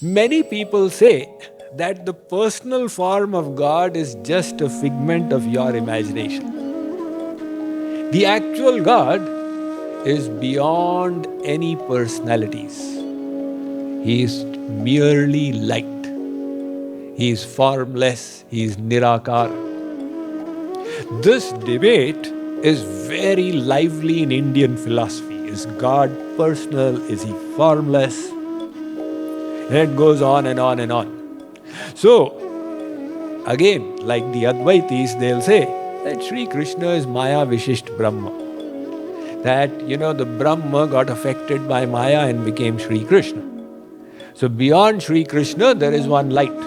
Many people say that the personal form of God is just a figment of your imagination. The actual God is beyond any personalities. He is merely light. He is formless. He is nirakar. This debate is very lively in Indian philosophy. Is God personal? Is he formless? And it goes on and on and on. So, again, like the Advaitis, they'll say that Sri Krishna is Maya Vishisht Brahma. That, the Brahma got affected by Maya and became Sri Krishna. So, beyond Sri Krishna, there is one light.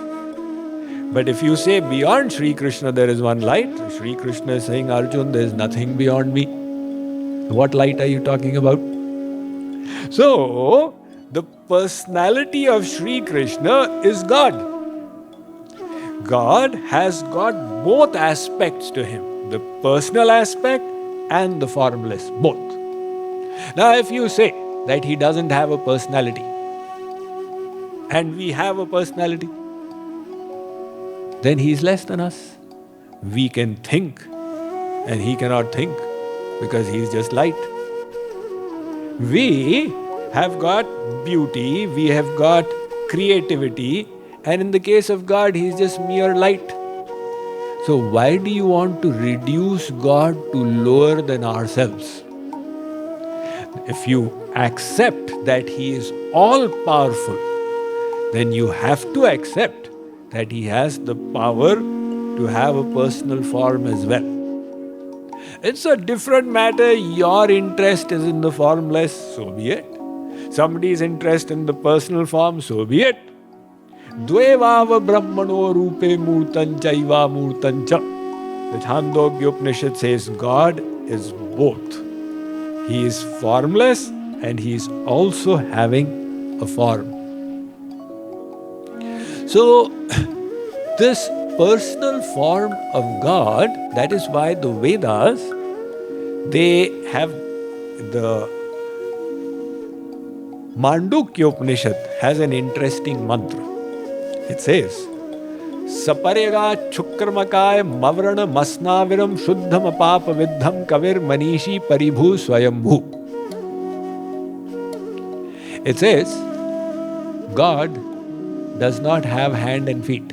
But if you say beyond Sri Krishna, there is one light, Sri Krishna is saying, Arjun, there is nothing beyond me. What light are you talking about? So, the personality of Sri Krishna is God. God has got both aspects to him, the personal aspect and the formless, both. Now, if you say that he doesn't have a personality and we have a personality, then he is less than us. We can think and he cannot think because he is just light. We have got beauty, we have got creativity, and in the case of God, he is just mere light. So why do you want to reduce God to lower than ourselves? If you accept that he is all-powerful, then you have to accept that he has the power to have a personal form as well. It's a different matter. Your interest is in the formless, so be it. Somebody's interest in the personal form, so be it. Dvevava brahmano rupe murtan chaiva murtan cha. The Chandogya Upanishad says God is both. He is formless and he is also having a form. So, this personal form of God, that is why the Vedas, they have the Mandukya Upanishad has an interesting mantra. It says, Saparega Chukramakaya Mavrana Masnaviram Shuddham Apapa Vidham Kavir Manishi Paribhu Swayambhu. It says, God does not have hand and feet.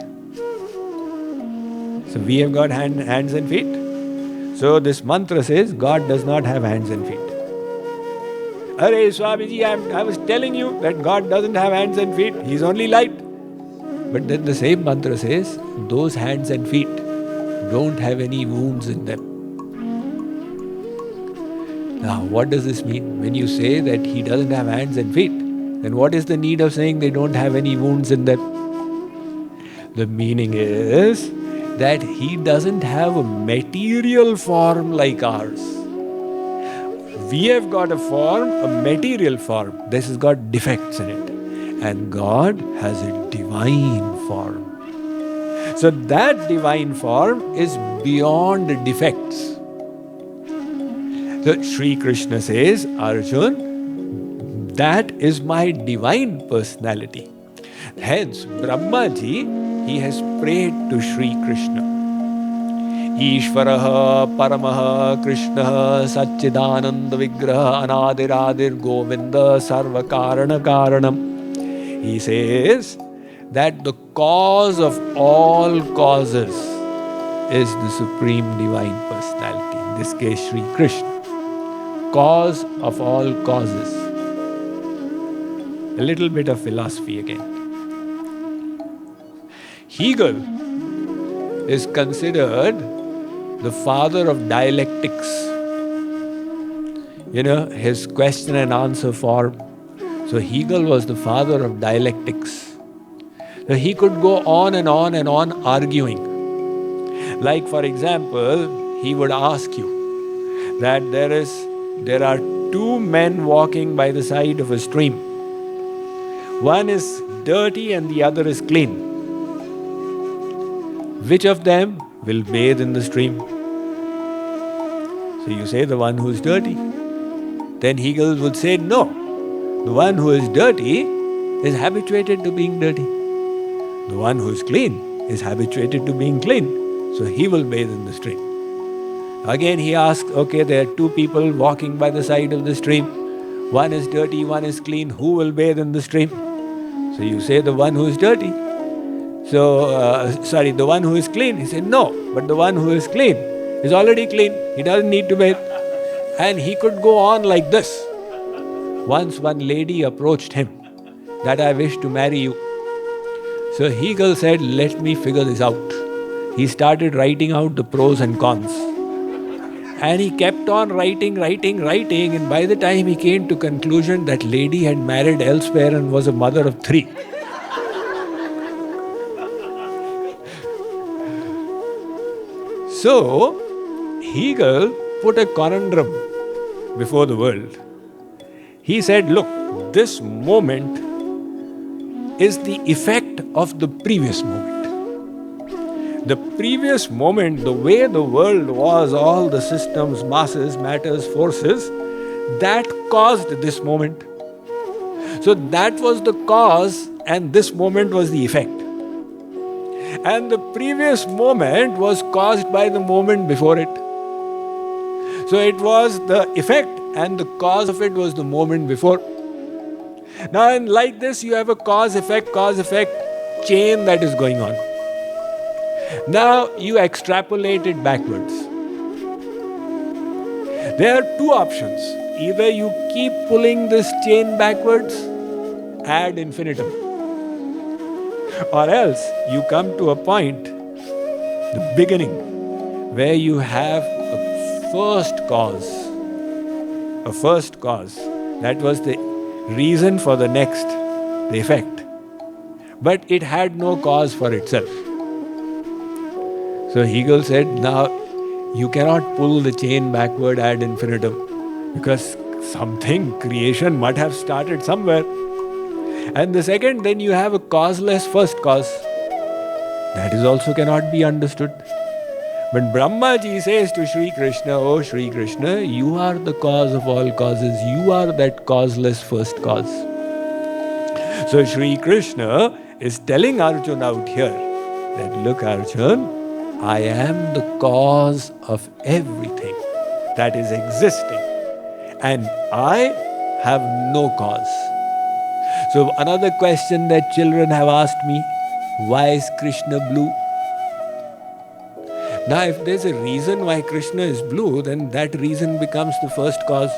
So we have got hands and feet. So this mantra says, God does not have hands and feet. Arey Swamiji, I was telling you that God doesn't have hands and feet. He is only light. But then the same mantra says, those hands and feet don't have any wounds in them. Now, what does this mean? When you say that he doesn't have hands and feet, then what is the need of saying they don't have any wounds in them? The meaning is that he doesn't have a material form like ours. We have got a form, a material form. This has got defects in it. And God has a divine form. So that divine form is beyond defects. So Sri Krishna says, Arjun, that is my divine personality. Hence, Brahmaji, he has prayed to Sri Krishna. Ishvaraha Paramaha Krishna Satchidananda Vigraha Anadiradir Govinda Sarva Karana Karanam. He says that the cause of all causes is the Supreme Divine Personality. In this case, Sri Krishna. Cause of all causes. A little bit of philosophy again. Hegel is considered the father of dialectics. His question and answer form. So Hegel was the father of dialectics. So he could go on and on and on arguing. Like, for example, he would ask you that there are two men walking by the side of a stream. One is dirty and the other is clean. Which of them will bathe in the stream? So you say the one who is dirty. Then Hegel would say, no, the one who is dirty is habituated to being dirty. The one who is clean is habituated to being clean, so he will bathe in the stream. Again he asks, okay, there are two people walking by the side of the stream. One is dirty, one is clean. Who will bathe in the stream? So you say the one who is dirty. The one who is clean. He said, no, but the one who is clean is already clean. He doesn't need to bathe. And he could go on like this. Once one lady approached him that I wish to marry you. So Hegel said, let me figure this out. He started writing out the pros and cons. And he kept on writing, and by the time he came to conclusion, that lady had married elsewhere and was a mother of 3. So, Hegel put a conundrum before the world. He said, look, this moment is the effect of the previous moment. The previous moment, the way the world was, all the systems, masses, matters, forces, that caused this moment. So that was the cause and this moment was the effect. And the previous moment was caused by the moment before it. So it was the effect and the cause of it was the moment before. Now, and like this, you have a cause-effect chain that is going on. Now, you extrapolate it backwards. There are two options. Either you keep pulling this chain backwards, ad infinitum. Or else, you come to a point, the beginning, where you have a first cause. That was the reason for the next, the effect. But it had no cause for itself. So Hegel said, now you cannot pull the chain backward ad infinitum because something, creation must have started somewhere. And the second, then you have a causeless first cause. That is also cannot be understood. But Brahmaji says to Sri Krishna, oh Sri Krishna, you are the cause of all causes. You are that causeless first cause. So Sri Krishna is telling Arjuna out here that, look Arjuna, I am the cause of everything that is existing. And I have no cause. So another question that children have asked me, why is Krishna blue? Now, if there's a reason why Krishna is blue, then that reason becomes the first cause.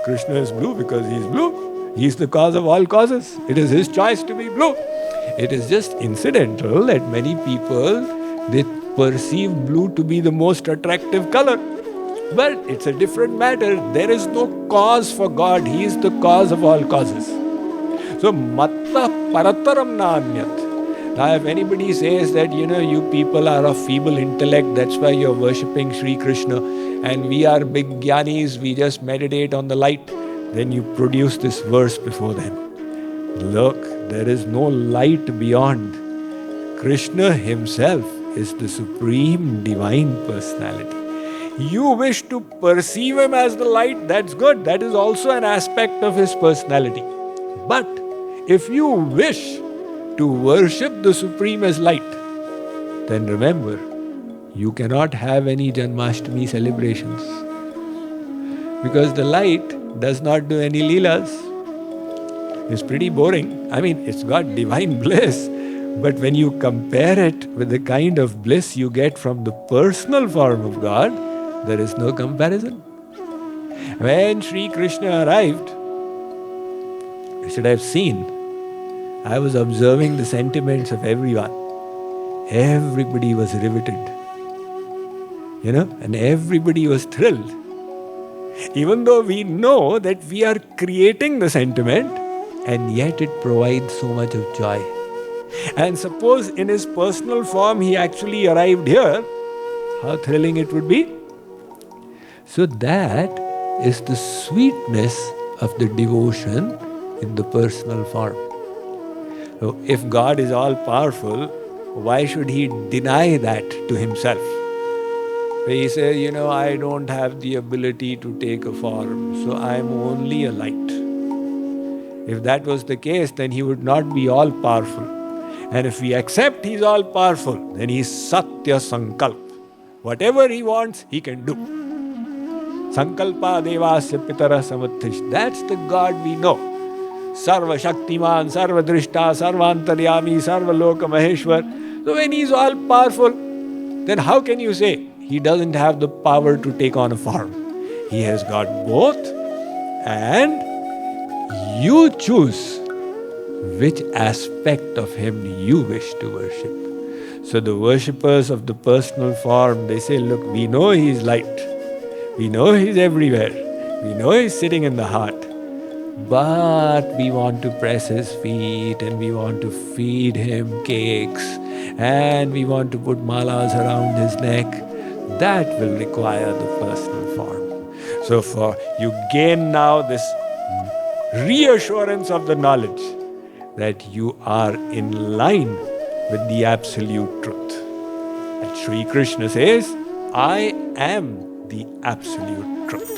Krishna is blue because he is blue. He is the cause of all causes. It is his choice to be blue. It is just incidental that many people, they perceive blue to be the most attractive color. But it's a different matter. There is no cause for God. He is the cause of all causes. So, matta parataram na anyat. Now, if anybody says that, you people are of feeble intellect, that's why you're worshipping Sri Krishna, and we are big jnanis, we just meditate on the light, then you produce this verse before them. Look, there is no light beyond. Krishna himself is the supreme divine personality. You wish to perceive him as the light, that's good. That is also an aspect of his personality. But if you wish to worship the Supreme as light, then remember, you cannot have any Janmashtami celebrations. Because the light does not do any leelas. It's pretty boring. I mean, it's got divine bliss. But when you compare it with the kind of bliss you get from the personal form of God, there is no comparison. When Sri Krishna arrived, I should have seen, I was observing the sentiments of everyone. everybody was riveted. And everybody was thrilled. Even though we know that we are creating the sentiment, and yet it provides so much of joy. And suppose in his personal form he actually arrived here, how thrilling it would be. So that is the sweetness of the devotion in the personal form. So if God is all powerful, why should he deny that to himself? He says, I don't have the ability to take a form, so I am only a light. If that was the case, then he would not be all powerful. And if we accept he's all powerful, then he's Satya Sankalp. Whatever he wants, he can do. Sankalpa devasya pitara samathish. That's the God we know. Sarva Shaktiman, Sarva Drishta, Sarvantaryami, Sarva Loka Maheshwar. So when he's all powerful, then how can you say he doesn't have the power to take on a form? He has got both, and you choose which aspect of him you wish to worship. So the worshippers of the personal form, they say, look, we know he's light. We know he's everywhere. We know he's sitting in the heart. But we want to press his feet, and we want to feed him cakes, and we want to put malas around his neck. That will require the personal form. So for you gain now this reassurance of the knowledge that you are in line with the absolute truth. And Sri Krishna says, I am the absolute truth.